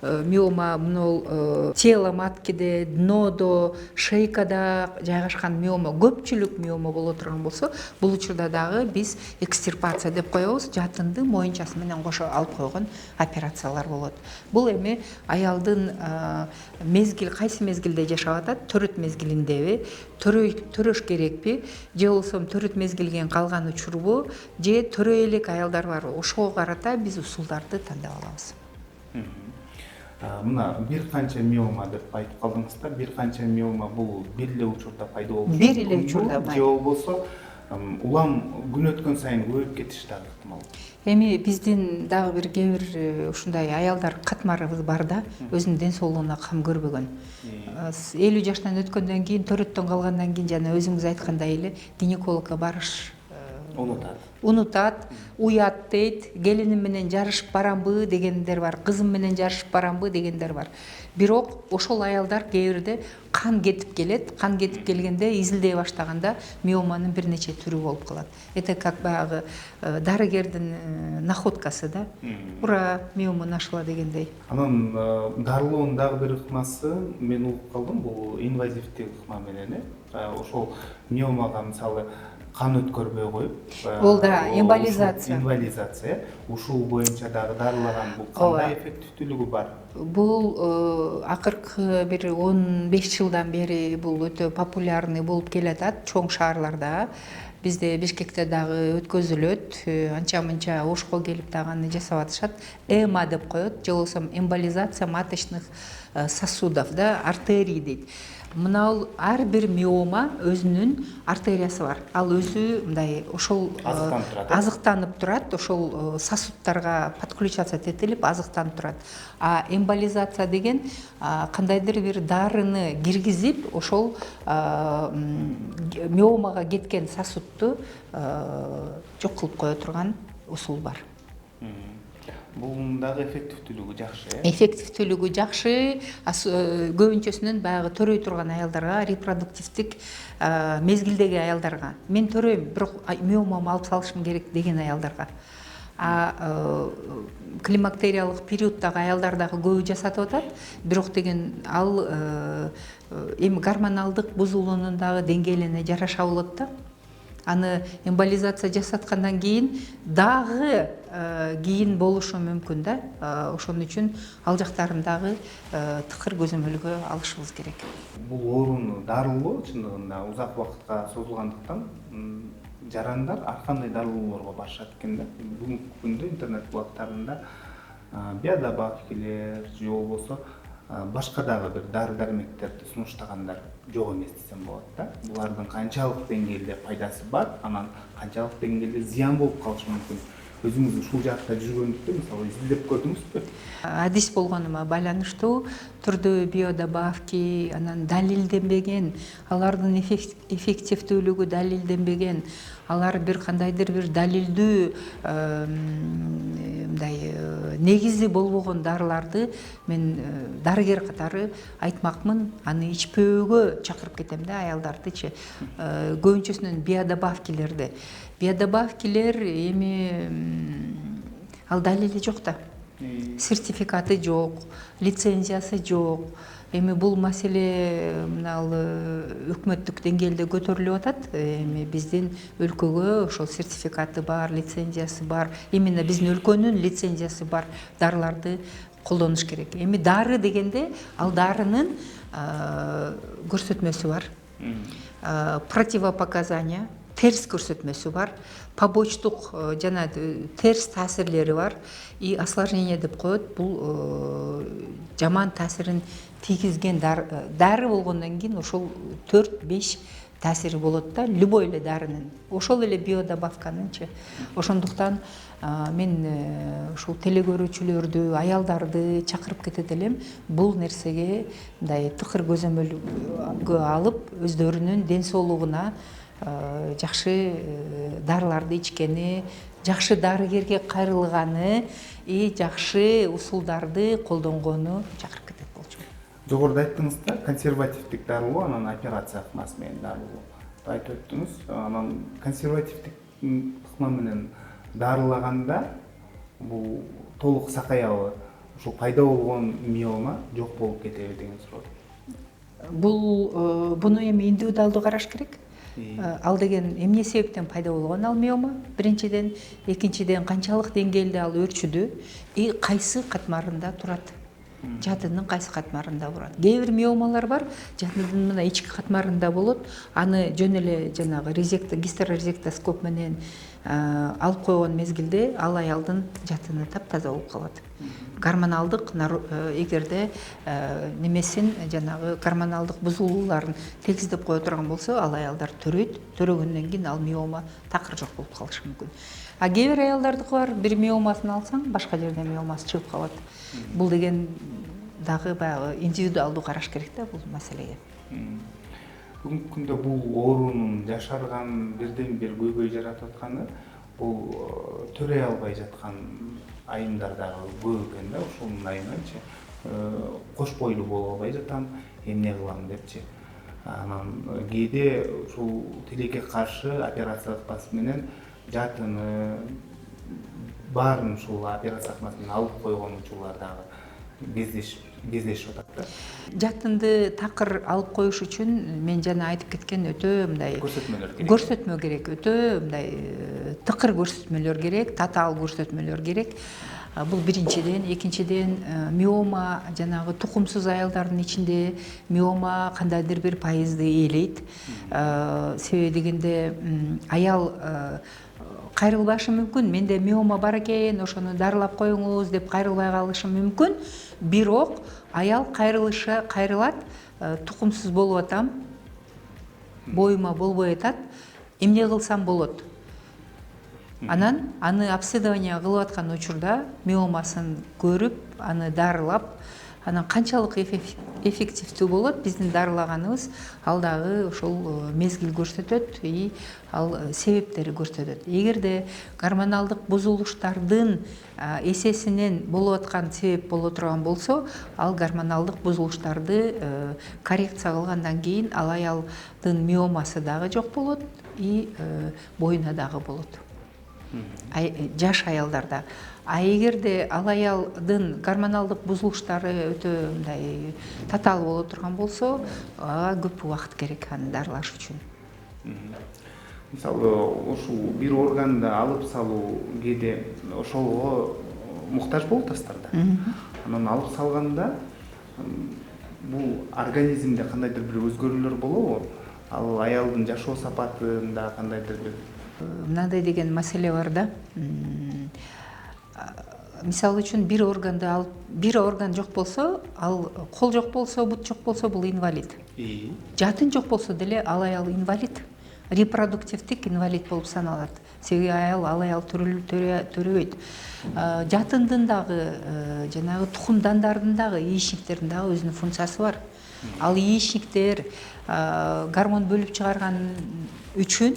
миома мынол тело маткиде, днодо, шейкада жайгашкан миома, көпчүлүк миома боло турган болсо, бул учурда дагы биз экстирпация деп коебуз, жатынды моюнчасы менен кошо алып койгон операциялар болот. Бул эми аялдын мезгил, кайсы мезгилде жашап атат, төрөт мезгилиндеби, төрөш керекпи, же болбосо төрөт мезгилген калган учурбу, же төрөй элек аялдар бар. Ошого карата биз усулдарды тандап алабыз. Мына бир канча миома деп айтып калдыңыздар. Бир канча миома бул бир эле учурда пайда болушу бир эле учурда же болбосо улам күн өткөн сайын көбөйүп кетиши дагы ыктымал. Эми биздин дагы бир кээ бир ушундай аялдар катмарыбыз бар да, өзүнүн ден соолугуна кам көрбөгөн. 50 жаштан өткөндөн кийин, төрөттөн калгандан кийин жана өзүңүз айткандай эле гинекологко барыш унутат, уят дейт, келиним менен жарышып барамбы дегендер бар, кызым менен жарышып барамбы дегендер бар. Бирок ошол аялдар кээ бирде кан кетип келет, кан кетип келгенде изилдей баштаганда миоманын бир нече түрү болуп калат. Это как баягы дарыгердин находкасы да. Ура, миома нашла дегендей. Анан дарылоонун дагы бир ыкмасы, мен угуп калдым, бул инвазивдик ыкма менен, ошол миомага мисалы кан өткөрбөй коюп, Ол да эмболизация. Эмболизация. Ушул боюнча дагы дарылаган, бул кандай эффективдүүлүгү бар? Бул акыркы бир 15 жылдан бери бул өтө популярный болуп келатат чоң шаарларда. Бизде Бишкекте дагы өткөзүлөт, анча-мынча Ошко келип дагы аны жасап атышат. Эма деп коет, же болбосо эмболизация маточных сосудов да, артерий дейт. Мына ар бир миома өзүнүн артериясы бар. Ал өзү мындай ошол азыктанып турат, ошол сосудтарга подключаться этилип азыктанып турат. А эмболизация деген кандайдыр бир дарыны киргизип, ошол миомага кеткен сосудту жок кылып кое турган усул бар. Бул дагы эффективдүүлүгү жакшы, Эффективдүүлүгү жакшы, көбүнчөсүнөн баягы төрөй турган аялдарга, репродуктивдик мезгилдеги аялдарга. Мен төрөйм, бирок миомамды алып салышым керек деген аялдарга. Климактериялык периоддагы аялдар дагы көбү жасатып атат, бирок деген ал эми гормоналдык бузулуунун дагы деңгээлине жараша болот да. Аны эмболизация жасаткандан кийин дагы кийин болушу мүмкүн да. Ошон үчүн ал жактарын дагы тыкыр көзөмөлгө алышыбыз керек. Бул ооруну дарылоо чындыгында узак убакытка созулгандыктан жарандар ар кандай дарылоолорго барышат экен да. Бүгүнкү күндө интернет булактарында биодобавкилер же болбосо башка дагы бир дары-дармектерди сунуштагандар жок эмес десем болот да. Булардын канчалык деңгээлде пайдасы бар, анан канчалык деңгээлде зыян болуп калышы мүмкүн. өзүңүз ушул жакта жүргөндүктөн мисалы изилдеп көрдүңүзбү? Адис болгонума байланыштуу түрдүү биодобавки, анан далилденбеген, алардын эффективдүүлүгү далилденбеген, алар бир кандайдыр бир далилдүү мындай негизи болбогон дарыларды мен дарыгер катары айтмакмын, аны ичпөөгө чакырып кетем да аялдардычы. Көбүнчөсүнөн биодобавкилерди. Биодобавкилер эми ал далили жок да. Сертификаты жок, лицензиясы жок. Эми бул маселе мынал өкмөттүк деңгээлде көтөрүлүп атат. Эми биздин өлкөгө ошол сертификаты бар, лицензиясы бар, именно биздин өлкөнүн лицензиясы бар дарыларды колдонуш керек. Эми дары дегенде ал дарынын көрсөтмөсү бар. Противопоказания, терс көрсөтмөсү бар, побочтук жана терс таасирлери бар. И осложнение деп коет. Бул жаман таасирин тийгизген дары болгондон кийин ошол 4-5 таасири болот да, любой эле дарынын. Ошол эле биодобавканынчы. Ошондуктан мен ушул телекөрүүчүлөрдү, аялдарды чакырып кетет элем. Бул нерсеге мындай тыкыр көзөмөлгө алып, өздөрүнүн ден соолугуна жакшы дарыларды ичкени, жакшы дарыгерге кайрылганы и жакшы усулдарды колдонгону чакырып кетет болчумун. Жогоруда айттыңыз да, консервативдик дарылоо, анан операция ыкмасы менен дарылоо айтып өттүңүз. Анан консервативдик ыкма менен дарылаганда бул толук сакаябы, ушул пайда болгон миома жок болуп кетеби деген суроо. Буну эми индивидуалдуу караш керек. Ал деген эмне себептен пайда болгон ал миома? Биринчиден, экинчиден канчалык деңгээлде ал өрчүдү и кайсы катмарында турат? Жадынын кайсы катмарында турат? Кээ бир миомалар бар, жадынын мына ички катмарында болот. Аны жөн эле жанагы гистерорезектоскоп менен алып койгон мезгилде ал аялдын жадыны таптаза болуп калат. Гормоналдык эгерде немесин жанагы гормоналдык бузулууларын тегиздеп кое турган болсо, ал аялдар төрөйт. Төрөгөндөн кийин ал миома такыр жок болуп калышы мүмкүн. А кээ бир аялдардыкы бар, бир миомасын алсаң, башка жерден миомасы чыгып калат. Бул деген дагы баягы индивидуалдуу караш керек да бул маселеге. Бүгүнкү күндө бул оорунун жашарган бирден бир көйгөй жаратып атканы бул төрөй албай жаткан айымдар дагы көп экен да. Ушунун айынан кош бойлуу боло албай жатам, эмне кылам депчи. Анан кээде ушул тилекке каршы операция ыкмасы менен жатын баарын ушул операция ыкмасы менен алып койгон учурлар дагы кездешип атат да. Жатынды такыр алып коюш үчүн мен жана айтып кеткен өтө мындай көрсөтмө керек, өтө мындай тыкыр көрсөтмөлөр керек, татаал көрсөтмөлөр керек. Бул биринчиден, экинчиден миома жанагы тукумсуз аялдардын ичинде миома кандайдыр бир пайызды ээлейт. Себеби дегенде аял кайрылбашы мүмкүн, менде миома бар экен, ошону дарылап коюңуз деп кайрылбай калышы мүмкүн. Бирок аял кайрылат, тукумсуз болуп атам, боюма болбой атат, эмне кылсам болот? Анан аны обследование кылып аткан учурда миомасын көрүп, аны дарылап, анан канчалык эффективдүү болот биздин дарылаганыбыз, ал дагы ошол мезгил көрсөтөт и ал себептери көрсөтөт. Эгерде гормоналдык бузулуштардын эсесинен болуп аткан себеп боло турган болсо, ал гормоналдык бузулуштарды коррекция кылгандан кийин ал аялдын миомасы дагы жок болот и боюна дагы болот. Жаш аялдарда. А эгерде ал аялдын гормоналдык бузулуштары өтө мындай татаал боло турган болсо, көп убакыт керек аны дарылаш үчүн. Мисалы, ушул бир органды алып салуу кээде ошолго муктаж болуп атасыздар да. Анан алып салганда бул организмде кандайдыр бир өзгөрүүлөр болобу? Ал аялдын жашоо сапатында кандайдыр бир мындай деген маселе бар да. Мисалы үчүн бир органды алып, бир орган жок болсо, ал кол жок болсо, бут жок болсо, бул инвалид. Жатын жок болсо деле ал аял инвалид. репродуктивдик инвалид болуп саналат. Себеби ал аял төрөбөйт. Жатындын дагы жанагы тукумдандардын дагы яичниктердин дагы өзүнүн функциясы бар. Ал яичниктер гормон бөлүп чыгарган үчүн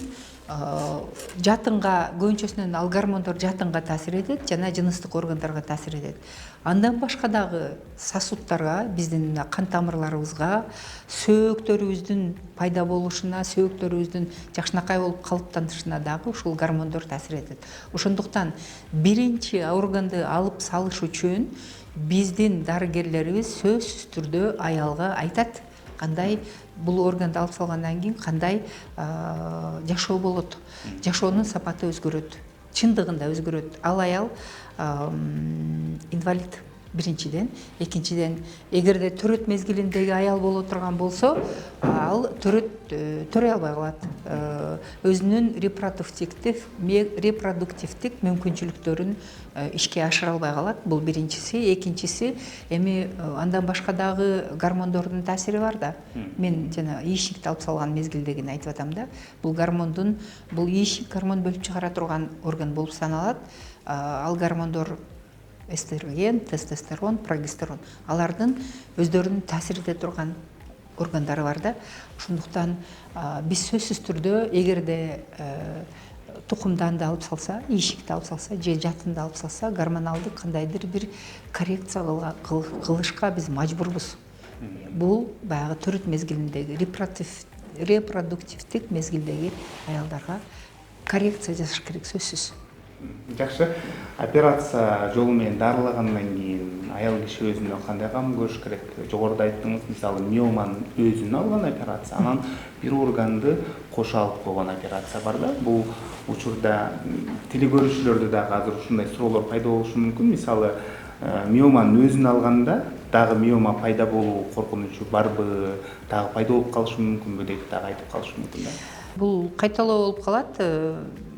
жатынга көбүнчөсүнөн ал гормондор жатынга таасир этет жана жыныстык органдарга таасир этет. Андан башка дагы сосудтарга, биздин кан тамырларыбызга, сөөктөрүбүздүн пайда болушуна, сөөктөрүбүздүн жакшынакай болуп калыптанышына дагы ушул гормондор таасир этет. Ошондуктан биринчи органды алып салыш үчүн биздин дарыгерлерибиз сөзсүз түрдө аялга айтат, кандай бул органды алып салгандан кийин кандай жашоо болот. Жашоонун сапаты өзгөрөт. Чындыгында өзгөрөт. Ал аял инвалид биринчиден, экинчиден эгерде төрөт мезгилиндеги аял боло турган болсо, ал төрөй албай калат. Өзүнүн репродуктивдик мүмкүнчүлүктөрүн ишке ашыра албай калат. Бул биринчиси. Экинчиси, эми андан башка дагы гормондордун таасири бар да. Мен жана яичникти алып салган мезгилдегини айтып атам да. Бул яичник гормон бөлүп чыгара турган орган болуп саналат. Ал гормондор эстроген, тестостерон, прогестерон. Алардын өздөрүнүн таасир эте турган органдары бар да. Ошондуктан биз сөзсүз түрдө эгерде тукумданды алып салса, яичникти алып салса, же жатынды алып салса, гормоналдык кандайдыр бир коррекция кылышка биз мажбурбуз. Бул баягы төрөт мезгилиндеги репродуктивдик мезгилдеги аялдарга коррекция жасаш керек, сөзсүз. Жакшы. Операция жолу менен дарылагандан кийин аял киши өзүнө кандай кам көрүш керек? Жогоруда айттыңыз, мисалы миоманын өзүн алган операция, анан бир органды кошо алып койгон операция бар да. Бул учурда телекөрүүчүлөрдө дагы азыр ушундай суроолор пайда болушу мүмкүн. Мисалы, миоманын өзүн алганда дагы миома пайда болуу коркунучу барбы, дагы пайда болуп калышы мүмкүнбү деп дагы айтып калышы мүмкүн да. Бул кайталоо болуп калат.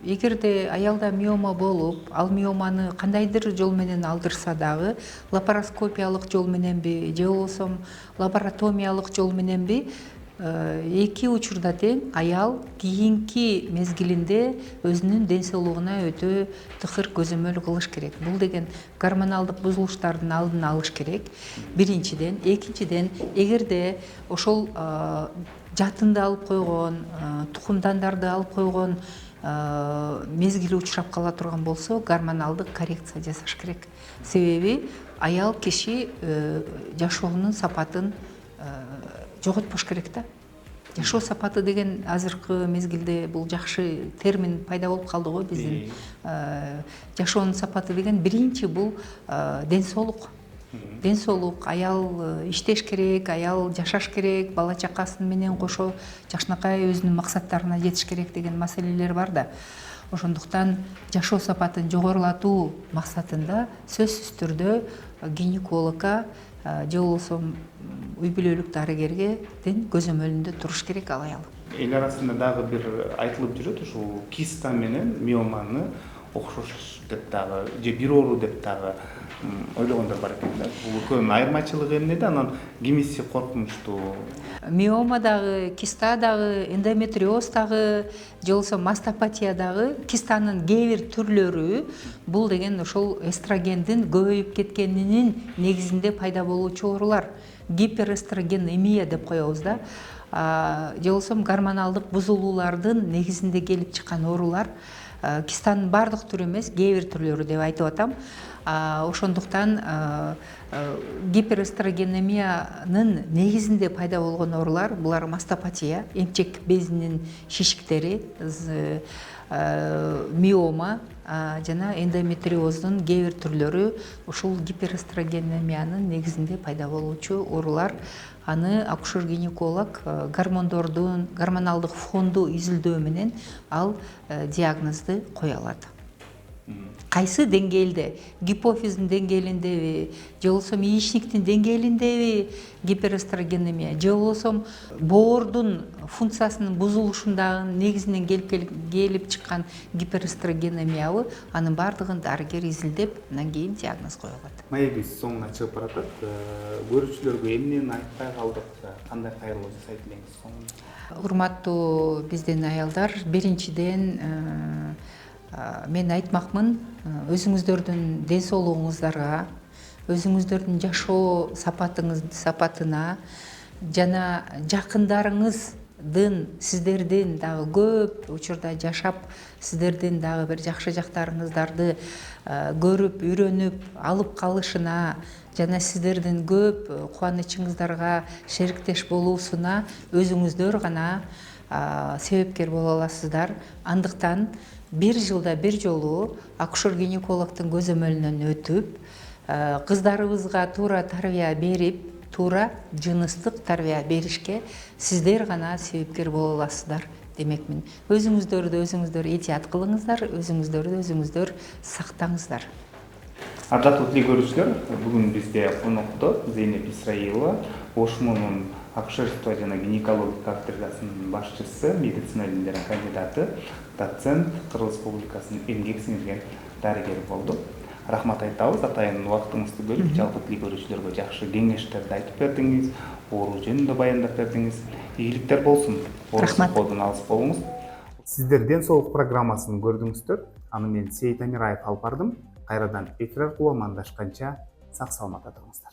Эгерде аялда миома болуп, ал миоманы кандайдыр жол менен алдырса дагы, лапароскопиялык жол мененби, же болбосо лапаротомиялык жол мененби, эки учурда тең аял кийинки мезгилинде өзүнүн ден соолугуна өтө тыкыр көзөмөл кылыш керек. Бул деген гормоналдык бузулуштардын алдын алыш керек. Биринчиден, экинчиден, эгерде ошол жатынды алып койгон, тукумдандарды алып койгон мезгили учурап кала турган болсо, гормоналдык коррекция жасаш керек. Себеби аял киши жашоонун сапатын жоготпош керек да. Жашоо сапаты деген азыркы мезгилде бул жакшы термин пайда болуп калды го биздин. Жашоонун сапаты деген биринчи бул ден соолук. Ден соолук, аял иштеш керек, аял жашаш керек, бала чакасы менен кошо жакшынакай өзүнүн максаттарына жетиш керек деген маселелер бар да. Ошондуктан жашоо сапатын жогорулатуу максатында сөзсүз түрдө гинекологко же болбосо үй бүлөлүк дарыгерге көзөмөлүндө туруш керек ал аял. Эл арасында дагы бир айтылып жүрөт, ушул киста менен миоманы окшош деп дагы, же бир оору деп дагы ойлогондор бар экен да. Бул экөөнүн айырмачылыгы эмнеде? Анан кимиси коркунучтуу? Миома дагы, киста дагы, эндометриоз дагы, же болбосо мастопатия дагы, кистанын кээ бир түрлөрү бул деген ошол эстрогендин көбөйүп кеткенинин негизинде пайда болуучу оорулар. Гиперэстрогенемия деп коебуз да. Же болбосо гормоналдык бузулуулардын негизинде келип чыккан оорулар. Кистанын бардык түрү эмес, кээ бир түрлөрү деп айтып атам. Ошондуктан гиперэстрогенемиянын негизинде пайда болгон оорулар булар мастопатия, эмчек безинин шишиктери, миома жана эндометриоздун кээ бир түрлөрү ушул гиперэстрогенемиянын негизинде пайда болуучу оорулар. Аны акушер-гинеколог гормоналдык фонду изилдөө менен ал диагнозду кое алат. кайсы деңгээлде, гипофиздин деңгээлиндеби же болбосо яичниктин деңгээлиндеби гиперэстрогенемия же болбосо боордун функциясынын бузулушундагы негизинен келип чыккан гиперэстрогенемиябы, анын баардыгын дарыгер изилдеп андан кийин диагноз коюлат. Маегибиз соңуна чыгып баратат. Көрүүчүлөргө эмнени айтпай калдык, кандай кайрылуу жасайт элеңиз соңунда? Урматтуу биздин аялдар, биринчиден мен айтмакмын, өзүңүздөрдүн ден соолугуңуздарга, өзүңүздөрдүн жашоо сапатына жана жакындарыңыздын сиздердин дагы көп учурда жашап, сиздердин дагы бир жакшы жактарыңыздарды көрүп, үйрөнүп, алып калышына жана сиздердин көп кубанычыңыздарга шериктеш болуусуна өзүңүздөр гана себепкер боло аласыздар. Андыктан бир жылда бир жолу акушер-гинекологдун көзөмөлүнөн өтүп, кыздарыбызга туура тарбия берип, туура жыныстык тарбия беришке сиздер гана себепкер боло аласыздар демекмин. Өзүңүздөрдү өзүңүздөр этият кылыңыздар, өзүңүздөрдү өзүңүздөр сактаңыздар. Ардактуу көрүүчүлөр, бүгүн бизде конокто Зейнеп Исраилова, Ошмунун акушерство жана гинекология кафедрасынын башчысы, медицина илимдеринин кандидаты, доцент, Кыргыз Республикасынын эмгек сиңирген дарыгери болду. Рахмат айтабыз, атайын убактыңызды бөлүп, жалпы көрүүчүлөргө жакшы кеңештерди айтып бердиңиз, оору жөнүндө баяндап бердиңиз. Ийгиликтер болсун. Рахмат. Оорусуздон алыс болуңуз. Сиздер ден соолук программасын көрдүңүздөр. Аны мен Сейит Амираев алып бардым. Кайрадан эфир аркылуу амандашканча сак саламатта туруңуздар.